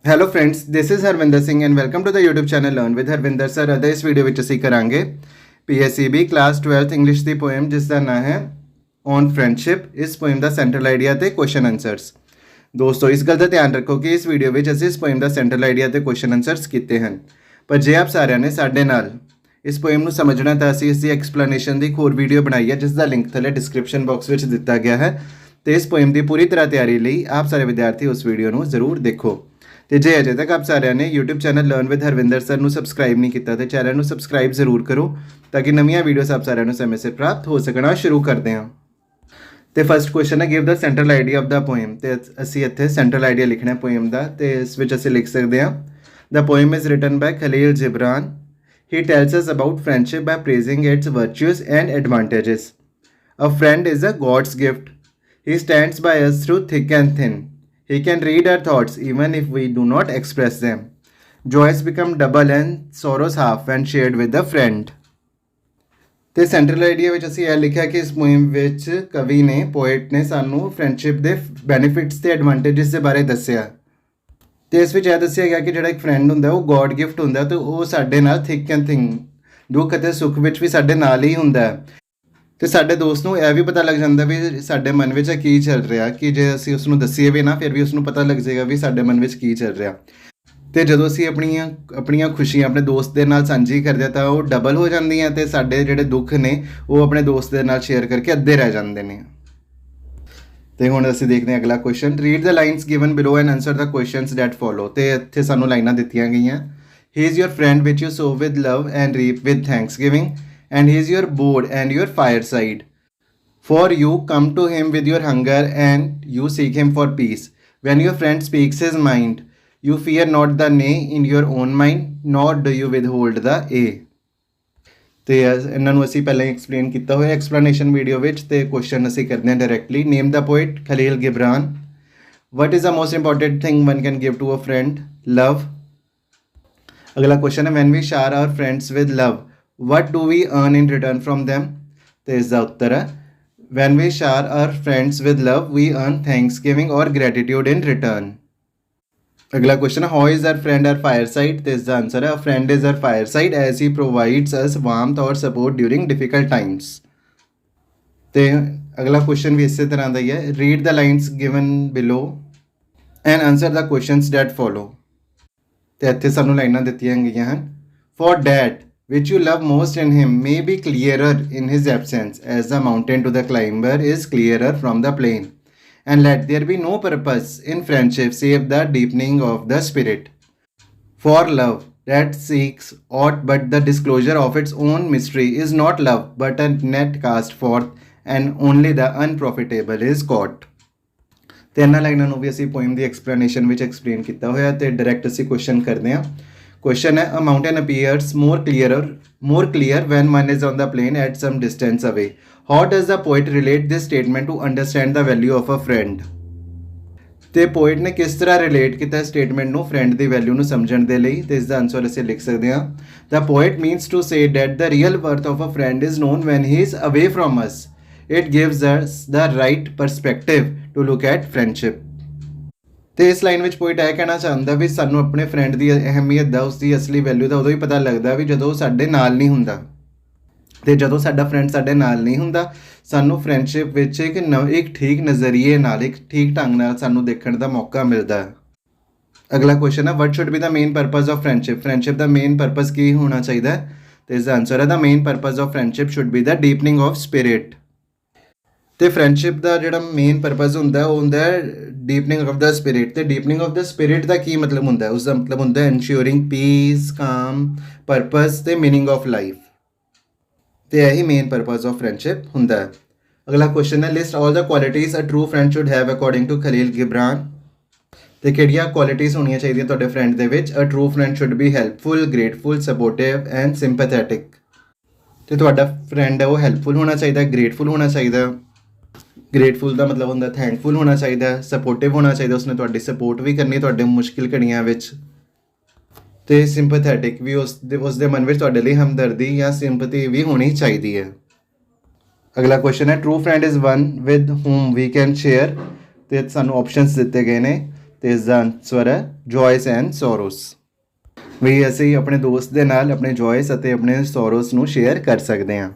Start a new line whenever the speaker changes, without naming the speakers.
Hello friends, this is Harvinder Singh and welcome to the YouTube channel learn with Harvinder sir. अदर इस video ਵਿੱਚ ਅਸੀਂ ਕਰਾਂਗੇ PSEB ਕਲਾਸ 12th ਇੰਗਲਿਸ਼ ਦੀ ਪੋਇਮ ਜਿਸ ਦਾ ਨਾਮ ਹੈ ਔਨ ਫਰੈਂਡਸ਼ਿਪ। ਇਸ ਪੋਇਮ ਦਾ ਸੈਂਟਰਲ ਆਈਡੀਆ ਤੇ ਕੁਐਸਚਨ ਆਨਸਰਸ। ਦੋਸਤੋ, ਇਸ ਗੱਲ ਦਾ ਧਿਆਨ ਰੱਖੋ ਕਿ ਇਸ ਵੀਡੀਓ ਵਿੱਚ ਅਸੀਂ ਇਸ ਪੋਇਮ ਦਾ ਸੈਂਟਰਲ ਆਈਡੀਆ ਤੇ ਕੁਐਸਚਨ ਆਨਸਰਸ ਕੀਤੇ ਹਨ। ਪਰ ਜੇ ਆਪ ਸਾਰਿਆਂ ਨੇ ਸਾਡੇ ਨਾਲ ਇਸ ਪੋਇਮ ਨੂੰ ਸਮਝਣਾ ਤਾਂ ਅਸੀਂ ਇਸ ਦੀ ਐਕਸਪਲੇਨੇਸ਼ਨ ਦੀ ਇੱਕ ਹੋਰ ਵੀਡੀਓ ਬਣਾਈ ਹੈ ਜਿਸ ਦਾ ਲਿੰਕ ਥੱਲੇ ਡਿਸਕ੍ਰਿਪਸ਼ਨ ਬਾਕਸ ਵਿੱਚ ਦਿੱਤਾ ਗਿਆ ਹੈ। ਤੇ ਇਸ ਪੋਇਮ ਦੀ ਪੂਰੀ ਤਰ੍ਹਾਂ ਤਿਆਰੀ ਲਈ ਆਪ ਸਾਰੇ ਵਿਦਿਆਰਥੀ ਉਸ ਵੀਡੀਓ ਨੂੰ ਜ਼ਰੂਰ ਦੇਖੋ। ਤੇ ਜੇ ਅਜੇ ਤੱਕ ਆਪ ਸਾਰਿਆਂ ਨੇ YouTube channel learn with Harvinder sir ਨੂੰ ਸਬਸਕ੍ਰਾਈਬ ਨਹੀਂ ਕੀਤਾ ਤੇ ਚੈਨਲ ਨੂੰ ਸਬਸਕ੍ਰਾਈਬ ਜ਼ਰੂਰ ਕਰੋ ਤਾਂ ਕਿ ਨਵੀਆਂ ਵੀਡੀਓਜ਼ ਆਪ ਸਾਰਿਆਂ ਨੂੰ ਸਮੇਂ ਸਿਰ ਪ੍ਰਾਪਤ ਹੋ ਸਕਣ। ਸ਼ੁਰੂ ਕਰਦੇ ਹਾਂ। ਤੇ ਫਸਟ ਕੁਐਸਚਨ ਹੈ give the central idea of the poem. ਤੇ ਅਸੀਂ ਇੱਥੇ ਸੈਂਟਰਲ ਆਈਡੀਆ ਲਿਖਣਾ ਪੋਇਮ ਦਾ ਤੇ ਇਸ ਵਿੱਚ ਅਸੀਂ ਲਿਖ ਸਕਦੇ ਹਾਂ the poem is written by Khalil Gibran. He tells us about friendship by praising its virtues and advantages. A friend is a God's gift. He stands by us through thick and thin. He can read our thoughts even if we do not express them. Joys become double and sorrows half when shared with a friend. ਤੇ central idea ਵਿੱਚ ਅਸੀਂ ਇਹ ਲਿਖਿਆ ਕਿ ਇਸ ਮੁਹਿੰਮ ਵਿੱਚ ਕਵੀ ਨੇ ਪੋਇਟ ਨੇ ਸਾਨੂੰ ਫਰੈਂਡਸ਼ਿਪ ਦੇ ਬੈਨੀਫਿਟਸ ਤੇ ਐਡਵਾਂਟੇਜਸ ਦੇ ਬਾਰੇ ਦੱਸਿਆ। ਤੇ ਇਸ ਵਿੱਚ ਇਹ ਦੱਸਿਆ ਗਿਆ ਕਿ ਜਿਹੜਾ ਇੱਕ ਫਰੈਂਡ ਹੁੰਦਾ ਉਹ ਗੋਡ ਗਿਫਟ ਹੁੰਦਾ ਤੇ ਉਹ ਸਾਡੇ ਨਾਲ ਥਿਕ ਐਂਡ ਥਿਨ ਦੁੱਖ ਅਤੇ ਸੁੱਖ ਵਿੱਚ ਵੀ ਸਾਡੇ ਨਾਲ ਹੀ ਹੁੰਦਾ ਹੈ। ਤੇ ਸਾਡੇ ਦੋਸਤ ਨੂੰ ਇਹ ਵੀ ਪਤਾ ਲੱਗ ਜਾਂਦਾ ਵੀ ਸਾਡੇ ਮਨ ਵਿੱਚ ਕੀ ਚੱਲ ਰਿਹਾ ਕਿ ਜੇ ਅਸੀਂ ਉਸ ਨੂੰ ਦੱਸੀਏ ਵੀ ਨਾ ਫਿਰ ਵੀ ਉਸ ਨੂੰ ਪਤਾ ਲੱਗ ਜਾਏਗਾ ਵੀ ਸਾਡੇ ਮਨ ਵਿੱਚ ਕੀ ਚੱਲ ਰਿਹਾ। ਤੇ ਜਦੋਂ ਅਸੀਂ ਆਪਣੀਆਂ ਖੁਸ਼ੀਆਂ ਆਪਣੇ ਦੋਸਤ ਦੇ ਨਾਲ ਸਾਂਝੀ ਕਰਦੇ ਤਾਂ ਉਹ ਡਬਲ ਹੋ ਜਾਂਦੀਆਂ ਤੇ ਸਾਡੇ ਜਿਹੜੇ ਦੁੱਖ ਨੇ ਉਹ ਆਪਣੇ ਦੋਸਤ ਦੇ ਨਾਲ ਸ਼ੇਅਰ ਕਰਕੇ ਅੱਧੇ ਰਹਿ ਜਾਂਦੇ ਨੇ। ਤੇ ਹੁਣ ਅਸੀਂ ਦੇਖਦੇ ਹਾਂ ਅਗਲਾ question. Read the lines given below and answer the questions that follow. ਤੇ ਇੱਥੇ ਸਾਨੂੰ ਲਾਈਨਾਂ ਦਿੱਤੀਆਂ ਗਈਆਂ। ਹੀ is your friend which you so with love and reap with Thanksgiving and he is your board and your fireside. For you come to him with your hunger and you seek him for peace. When your friend speaks his mind, you fear not the nay in your own mind, nor do you withhold the a. ਤੇ ਇਹਨਾਂ ਨੂੰ ਅਸੀਂ ਪਹਿਲਾਂ ਹੀ explain ਕੀਤਾ ਹੋਇਆ explanation video ਵਿੱਚ। ਤੇ question ਅਸੀਂ ਕਰਦੇ ਹਾਂ directly. Name the poet Khalil Gibran. What is the most important thing one can give to a friend? Love. ਅਗਲਾ ਕੁਐਸਚਨ ਹੈ when we share our friends with love what do we earn in return from them? ਤੇ ਇਸ ਦਾ ਉੱਤਰ ਹੈ when we share our friends with love we earn thanksgiving or gratitude in return. अगला question है how is our friend our fireside? तो इसका answer है a friend is our fireside as he provides us warmth और support during difficult times. तो अगला question भी इसी तरह का ही है। Read the lines given below and answer the questions that follow. तो इतने सानू लाइनां दित्तियां गईयां हैं। For that which you love most in him may be clearer in his absence as the mountain to the climber is clearer from the plane. And let there be no purpose in friendship save the deepening of the spirit. For love that seeks aught but the disclosure of its own mystery is not love but a net cast forth, and only the unprofitable is caught. ਤੇ ਇਹਨਾਂ ਲਾਈਨਾਂ ਨੂੰ ਵੀ ਅਸੀਂ poem ਦੀ explanation ਵਿੱਚ explain ਕੀਤਾ ਹੋਇਆ। ਤੇ direct ਅਸੀਂ ਕੁਐਸਚਨ ਕਰਦੇ ਹਾਂ। question है a mountain appears more clear when one is on the plain at some distance away. How does the poet relate this statement to understand the value of a friend? ਤੇ poet ਨੇ ਕਿਸ ਤਰ੍ਹਾਂ relate ਕੀਤਾ statement ਨੂੰ friend ਦੀ value ਨੂੰ ਸਮਝਣ ਦੇ ਲਈ? ਤੇ ਇਸ ਦਾ ਆਨਸਰ ਅਸੀਂ ਲਿਖ ਸਕਦੇ ਹਾਂ the poet means to say that the real worth of a friend is known when he is away from us. It gives us the right perspective to look at friendship. ਤੇ ਇਸ line ਵਿੱਚ poet ਇਹ ਕਹਿਣਾ ਚਾਹੁੰਦਾ ਵੀ ਸਾਨੂੰ ਆਪਣੇ friend ਦੀ ਅਹਿਮੀਅਤ ਦਾ ਉਸਦੀ ਅਸਲੀ ਵੈਲਿਊ ਦਾ ਉਦੋਂ ਹੀ ਪਤਾ ਲੱਗਦਾ ਵੀ ਜਦੋਂ ਉਹ ਸਾਡੇ ਨਾਲ ਨਹੀਂ ਹੁੰਦਾ। ਤੇ ਜਦੋਂ ਸਾਡਾ ਫਰੈਂਡ ਸਾਡੇ ਨਾਲ ਨਹੀਂ ਹੁੰਦਾ ਸਾਨੂੰ ਫਰੈਂਡਸ਼ਿਪ ਵਿੱਚ ਇੱਕ ਠੀਕ ਨਜ਼ਰੀਏ ਨਾਲ ਇੱਕ ਠੀਕ ਢੰਗ ਨਾਲ ਸਾਨੂੰ ਦੇਖਣ ਦਾ ਮੌਕਾ ਮਿਲਦਾ। ਅਗਲਾ ਕੁਐਸਚਨ ਹੈ what should be the main purpose of friendship? Friendship ਦਾ ਮੇਨ ਪਰਪਸ ਕੀ ਹੋਣਾ ਚਾਹੀਦਾ? ਤੇ ਇਸ ਦਾ ਆਨਸਰ ਹੈ the main purpose of friendship should be the deepening of spirit. ਤੇ ਫਰੈਂਡਸ਼ਿਪ ਦਾ ਜਿਹੜਾ ਮੇਨ ਪਰਪਸ ਹੁੰਦਾ ਉਹ ਹੁੰਦਾ ਡੀਪਨਿੰਗ ਆਫ ਦਾ ਸਪਿਰਿਟ। ਤੇ ਡੀਪਨਿੰਗ ਆਫ ਦਾ ਸਪਿਰਿਟ ਦਾ ਕੀ ਮਤਲਬ ਹੁੰਦਾ? ਉਸ ਦਾ ਮਤਲਬ ਹੁੰਦਾ ਇਨਸ਼ੋਰਿੰਗ ਪੀਸ, ਕਾਮ, ਪਰਪਸ ਤੇ ਮੀਨਿੰਗ ਆਫ ਲਾਈਫ। ਤੇ ਇਹੀ ਮੇਨ ਪਰਪਸ ਆਫ ਫਰੈਂਡਸ਼ਿਪ ਹੁੰਦਾ ਹੈ। ਅਗਲਾ ਕੁਐਸਚਨ ਹੈ list all the qualities a true friend should have according to Khalil Gibran. ਤੇ ਕਿਹੜੀਆਂ ਕੁਆਲਿਟੀਜ਼ ਹੋਣੀਆਂ ਚਾਹੀਦੀਆਂ ਤੁਹਾਡੇ ਫਰੈਂਡ ਦੇ ਵਿੱਚ? A true friend should be helpful, grateful, supportive and sympathetic. ਤੇ ਤੁਹਾਡਾ ਫਰੈਂਡ ਹੈ ਉਹ ਹੈਲਪਫੁਲ ਹੋਣਾ ਚਾਹੀਦਾ, ਗ੍ਰੇਟਫੁਲ ਹੋਣਾ ਚਾਹੀਦਾ। ਗ੍ਰੇਟਫੁਲ ਦਾ ਮਤਲਬ ਹੁੰਦਾ ਥੈਂਕਫੁਲ ਹੋਣਾ ਚਾਹੀਦਾ, ਸਪੋਰਟਿਵ ਹੋਣਾ ਚਾਹੀਦਾ, ਉਸਨੇ ਤੁਹਾਡੀ ਸਪੋਰਟ ਵੀ ਕਰਨੀ ਤੁਹਾਡੇ ਮੁਸ਼ਕਿਲ ਘੜੀਆਂ ਵਿੱਚ। ਤੇ ਸਿੰਪੈਥੈਟਿਕ ਵੀ ਉਸਦੇ ਮਨ ਵਿੱਚ ਤੁਹਾਡੇ ਲਈ ਹਮਦਰਦੀ ਜਾਂ ਸਿੰਪਥੀ ਵੀ ਹੋਣੀ ਚਾਹੀਦੀ ਹੈ। ਅਗਲਾ ਕੁਐਸਚਨ ਹੈ true friend is one with whom we can share. ਤੇ ਸਾਨੂੰ ਆਪਸ਼ਨਸ ਦਿੱਤੇ ਗਏ ਨੇ ਤੇ ਇਸ ਦਾ ਆਨਸਰ ਹੈ ਜੋਇਸ ਐਂਡ ਸੋਰੋਸ। ਵੀ ਅਸੀਂ ਆਪਣੇ ਦੋਸਤ ਦੇ ਨਾਲ ਆਪਣੇ ਜੋਇਸ ਅਤੇ ਆਪਣੇ ਸੋਰੋਸ ਨੂੰ ਸ਼ੇਅਰ ਕਰ ਸਕਦੇ ਹਾਂ।